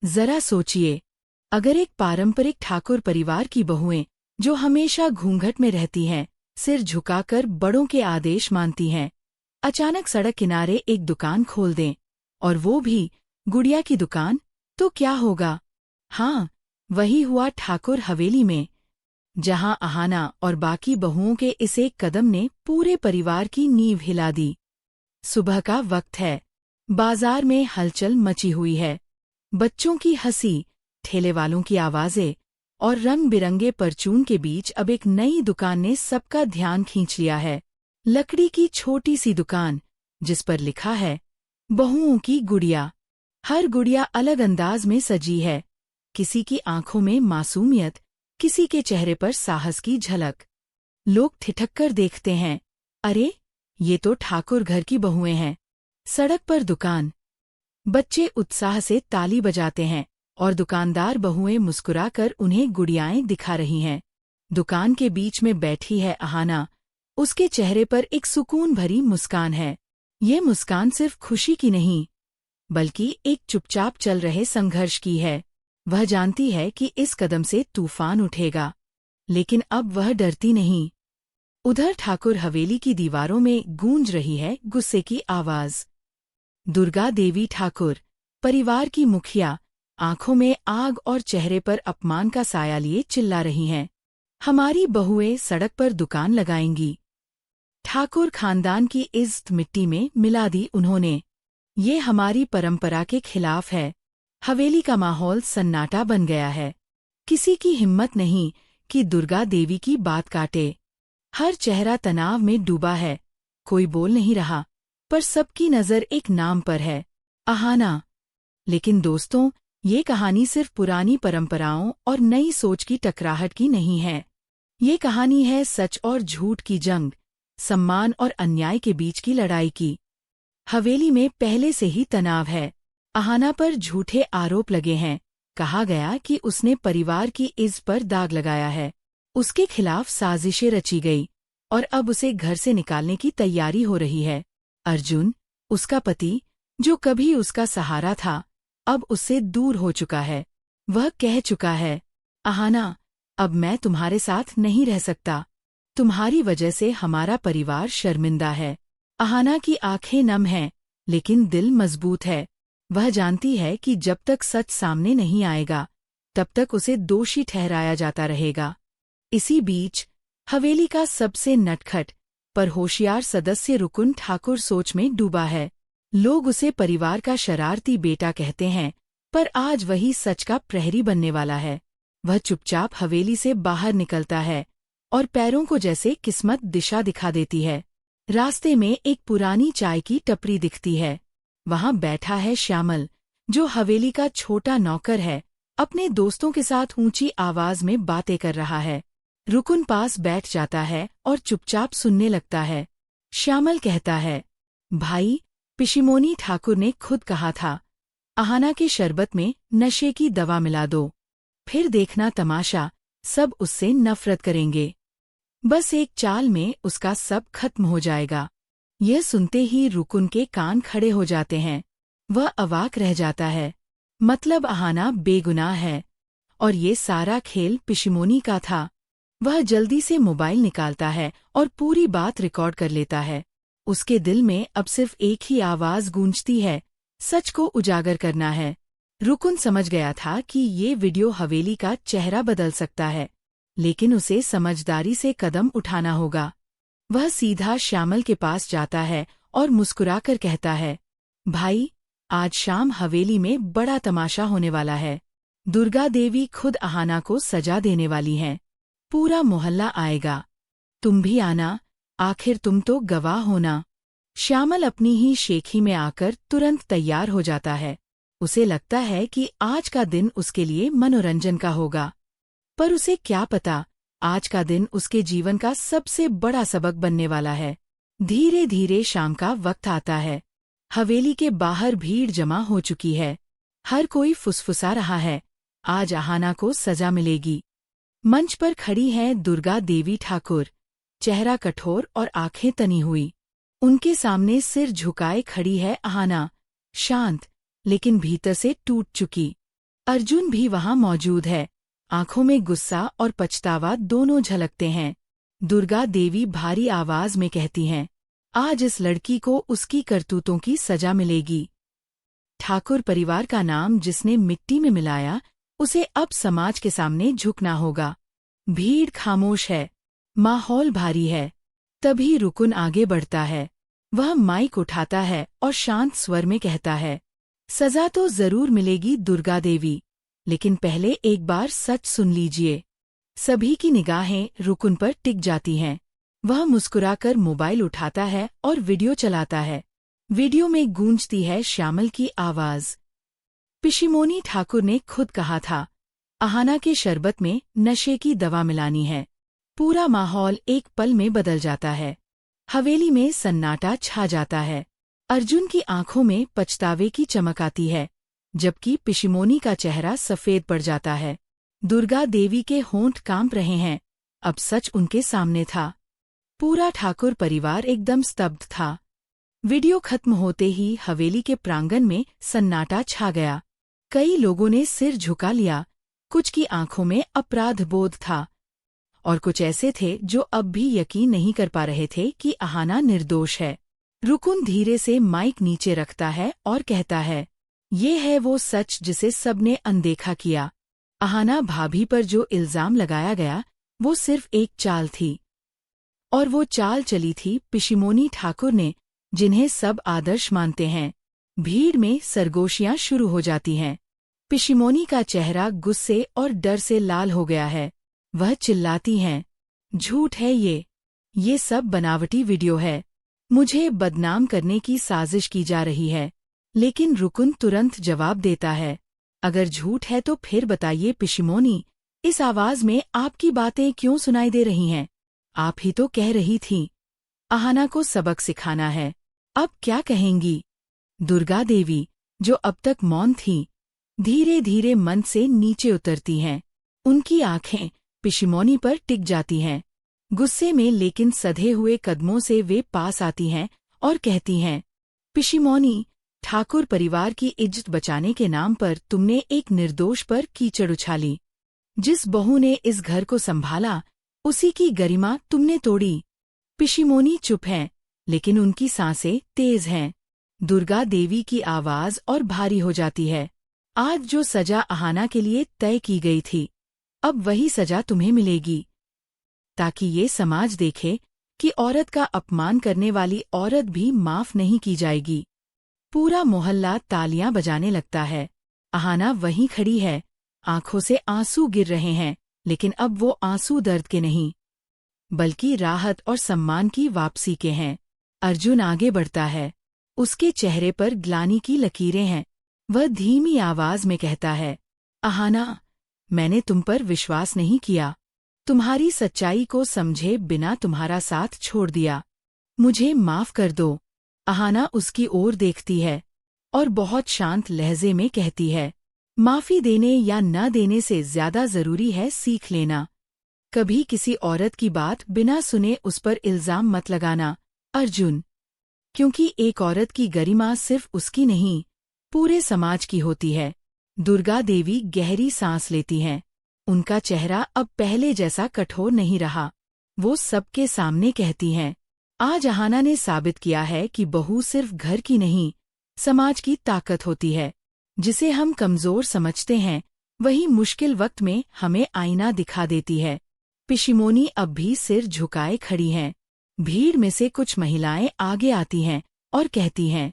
जरा सोचिए, अगर एक पारंपरिक ठाकुर परिवार की बहुएं जो हमेशा घूंघट में रहती हैं, सिर झुकाकर बड़ों के आदेश मानती हैं, अचानक सड़क किनारे एक दुकान खोल दें, और वो भी गुड़िया की दुकान, तो क्या होगा? हाँ, वही हुआ ठाकुर हवेली में, जहां अहाना और बाकी बहुओं के इस एक कदम ने पूरे परिवार की नींव हिला दी। सुबह का वक्त है। बाजार में हलचल मची हुई है। बच्चों की हंसी, ठेले वालों की आवाजें और रंग बिरंगे परचून के बीच अब एक नई दुकान ने सबका ध्यान खींच लिया है। लकड़ी की छोटी सी दुकान, जिस पर लिखा है बहुओं की गुड़िया। हर गुड़िया अलग अंदाज में सजी है। किसी की आंखों में मासूमियत, किसी के चेहरे पर साहस की झलक। लोग ठिठक कर देखते हैं, अरे, ये तो ठाकुर घर की बहुएं हैं। सड़क पर दुकान। बच्चे उत्साह से ताली बजाते हैं और दुकानदार बहुएं मुस्कुराकर उन्हें गुड़ियाएं दिखा रही हैं। दुकान के बीच में बैठी है अहाना। उसके चेहरे पर एक सुकून भरी मुस्कान है। ये मुस्कान सिर्फ खुशी की नहीं, बल्कि एक चुपचाप चल रहे संघर्ष की है। वह जानती है कि इस कदम से तूफान उठेगा, लेकिन अब वह डरती नहीं। उधर ठाकुर हवेली की दीवारों में गूंज रही है गुस्से की आवाज। दुर्गा देवी ठाकुर, परिवार की मुखिया, आंखों में आग और चेहरे पर अपमान का साया लिए चिल्ला रही हैं। हमारी बहुएं सड़क पर दुकान लगाएंगी। ठाकुर खानदान की इज्जत मिट्टी में मिला दी उन्होंने। ये हमारी परंपरा के खिलाफ है। हवेली का माहौल सन्नाटा बन गया है। किसी की हिम्मत नहीं कि दुर्गा देवी की बात काटे। हर चेहरा तनाव में डूबा है। कोई बोल नहीं रहा, पर सबकी नजर एक नाम पर है, अहाना। लेकिन दोस्तों, ये कहानी सिर्फ पुरानी परंपराओं और नई सोच की टकराहट की नहीं है। ये कहानी है सच और झूठ की जंग, सम्मान और अन्याय के बीच की लड़ाई की। हवेली में पहले से ही तनाव है। अहाना पर झूठे आरोप लगे हैं। कहा गया कि उसने परिवार की इज्जत पर दाग लगाया है। उसके खिलाफ साजिशें रची गई और अब उसे घर से निकालने की तैयारी हो रही है। अर्जुन, उसका पति, जो कभी उसका सहारा था, अब उससे दूर हो चुका है। वह कह चुका है, अहाना, अब मैं तुम्हारे साथ नहीं रह सकता। तुम्हारी वजह से हमारा परिवार शर्मिंदा है। अहाना की आंखें नम हैं, लेकिन दिल मजबूत है। वह जानती है कि जब तक सच सामने नहीं आएगा, तब तक उसे दोषी ठहराया जाता रहेगा। इसी बीच हवेली का सबसे नटखट पर होशियार सदस्य रुकुन ठाकुर सोच में डूबा है। लोग उसे परिवार का शरारती बेटा कहते हैं, पर आज वही सच का प्रहरी बनने वाला है। वह चुपचाप हवेली से बाहर निकलता है और पैरों को जैसे किस्मत दिशा दिखा देती है। रास्ते में एक पुरानी चाय की टपरी दिखती है। वहां बैठा है श्यामल, जो हवेली का छोटा नौकर है, अपने दोस्तों के साथ ऊंची आवाज में बातें कर रहा है। रुकुन पास बैठ जाता है और चुपचाप सुनने लगता है। श्यामल कहता है, भाई, पिशिमोनी ठाकुर ने खुद कहा था, अहाना के शरबत में नशे की दवा मिला दो, फिर देखना तमाशा, सब उससे नफरत करेंगे। बस एक चाल में उसका सब खत्म हो जाएगा। यह सुनते ही रुकुन के कान खड़े हो जाते हैं। वह अवाक रह जाता है। मतलब अहाना बेगुनाह है, और ये सारा खेल पिशिमोनी का था। वह जल्दी से मोबाइल निकालता है और पूरी बात रिकॉर्ड कर लेता है। उसके दिल में अब सिर्फ एक ही आवाज गूंजती है, सच को उजागर करना है। रुकुन समझ गया था कि ये वीडियो हवेली का चेहरा बदल सकता है, लेकिन उसे समझदारी से कदम उठाना होगा। वह सीधा श्यामल के पास जाता है और मुस्कुराकर कहता है, भाई, आज शाम हवेली में बड़ा तमाशा होने वाला है। दुर्गा देवी खुद अहाना को सजा देने वाली हैं। पूरा मोहल्ला आएगा। तुम भी आना, आखिर तुम तो गवाह होना। श्यामल अपनी ही शेखी में आकर तुरंत तैयार हो जाता है। उसे लगता है कि आज का दिन उसके लिए मनोरंजन का होगा, पर उसे क्या पता, आज का दिन उसके जीवन का सबसे बड़ा सबक बनने वाला है। धीरे धीरे शाम का वक्त आता है। हवेली के बाहर भीड़ जमा हो चुकी है। हर कोई फुसफुसा रहा है, आज अहाना को सजा मिलेगी। मंच पर खड़ी हैं दुर्गा देवी ठाकुर, चेहरा कठोर और आंखें तनी हुई। उनके सामने सिर झुकाए खड़ी है अहाना, शांत, लेकिन भीतर से टूट चुकी। अर्जुन भी वहां मौजूद है। आंखों में गुस्सा और पछतावा दोनों झलकते हैं। दुर्गा देवी भारी आवाज में कहती हैं, आज इस लड़की को उसकी करतूतों की सजा मिलेगी। ठाकुर परिवार का नाम जिसने मिट्टी में मिलाया, उसे अब समाज के सामने झुकना होगा। भीड़ खामोश है, माहौल भारी है। तभी रुकुन आगे बढ़ता है। वह माइक उठाता है और शांत स्वर में कहता है, सजा तो जरूर मिलेगी दुर्गा देवी, लेकिन पहले एक बार सच सुन लीजिए। सभी की निगाहें रुकुन पर टिक जाती हैं। वह मुस्कुराकर मोबाइल उठाता है और वीडियो चलाता है। वीडियो में गूंजती है श्यामल की आवाज। पिशिमोनी ठाकुर ने खुद कहा था, अहाना के शरबत में नशे की दवा मिलानी है। पूरा माहौल एक पल में बदल जाता है। हवेली में सन्नाटा छा जाता है। अर्जुन की आंखों में पछतावे की चमक आती है, जबकि पिशिमोनी का चेहरा सफेद पड़ जाता है। दुर्गा देवी के होंठ कांप रहे हैं। अब सच उनके सामने था। पूरा ठाकुर परिवार एकदम स्तब्ध था। वीडियो खत्म होते ही हवेली के प्रांगण में सन्नाटा छा गया। कई लोगों ने सिर झुका लिया, कुछ की आंखों में अपराध बोध था, और कुछ ऐसे थे जो अब भी यकीन नहीं कर पा रहे थे कि अहाना निर्दोष है। रुकुन धीरे से माइक नीचे रखता है और कहता है, ये है वो सच जिसे सबने अनदेखा किया। अहाना भाभी पर जो इल्जाम लगाया गया, वो सिर्फ एक चाल थी, और वो चाल चली थी पिशिमोनी ठाकुर ने, जिन्हें सब आदर्श मानते हैं। भीड़ में सरगोशियां शुरू हो जाती हैं। पिशिमोनी का चेहरा गुस्से और डर से लाल हो गया है। वह चिल्लाती हैं, झूठ है ये सब बनावटी वीडियो है। मुझे बदनाम करने की साजिश की जा रही है। लेकिन रुकुन तुरंत जवाब देता है, अगर झूठ है तो फिर बताइए पिशिमोनी, इस आवाज में आपकी बातें क्यों सुनाई दे रही हैं? आप ही तो कह रही थीं, अहाना को सबक सिखाना है। अब क्या कहेंगी? दुर्गा देवी, जो अब तक मौन थीं, धीरे धीरे मंच से नीचे उतरती हैं। उनकी आंखें पिशिमोनी पर टिक जाती हैं। गुस्से में लेकिन सधे हुए कदमों से वे पास आती हैं और कहती हैं, पिशिमोनी, ठाकुर परिवार की इज्जत बचाने के नाम पर तुमने एक निर्दोष पर कीचड़ उछाली। जिस बहू ने इस घर को संभाला, उसी की गरिमा तुमने तोड़ी। पिशिमोनी चुप हैं, लेकिन उनकी सांसें तेज हैं। दुर्गा देवी की आवाज और भारी हो जाती है। आज जो सजा अहाना के लिए तय की गई थी, अब वही सजा तुम्हें मिलेगी, ताकि ये समाज देखे कि औरत का अपमान करने वाली औरत भी माफ नहीं की जाएगी। पूरा मोहल्ला तालियां बजाने लगता है। अहाना वहीं खड़ी है, आंखों से आंसू गिर रहे हैं, लेकिन अब वो आंसू दर्द के नहीं, बल्कि राहत और सम्मान की वापसी के हैं। अर्जुन आगे बढ़ता है। उसके चेहरे पर ग्लानि की लकीरें हैं। वह धीमी आवाज में कहता है, अहाना, मैंने तुम पर विश्वास नहीं किया। तुम्हारी सच्चाई को समझे बिना तुम्हारा साथ छोड़ दिया। मुझे माफ कर दो। अहाना उसकी ओर देखती है और बहुत शांत लहजे में कहती है, माफी देने या न देने से ज्यादा जरूरी है सीख लेना। कभी किसी औरत की बात बिना सुने उस पर इल्जाम मत लगाना, अर्जुन। क्योंकि एक औरत की गरिमा सिर्फ उसकी नहीं, पूरे समाज की होती है। दुर्गा देवी गहरी सांस लेती हैं। उनका चेहरा अब पहले जैसा कठोर नहीं रहा। वो सबके सामने कहती हैं, आज अहाना ने साबित किया है कि बहू सिर्फ घर की नहीं, समाज की ताकत होती है। जिसे हम कमजोर समझते हैं, वही मुश्किल वक्त में हमें आईना दिखा देती है। पिशिमोनी अब भी सिर झुकाए खड़ी हैं। भीड़ में से कुछ महिलाएं आगे आती हैं और कहती हैं,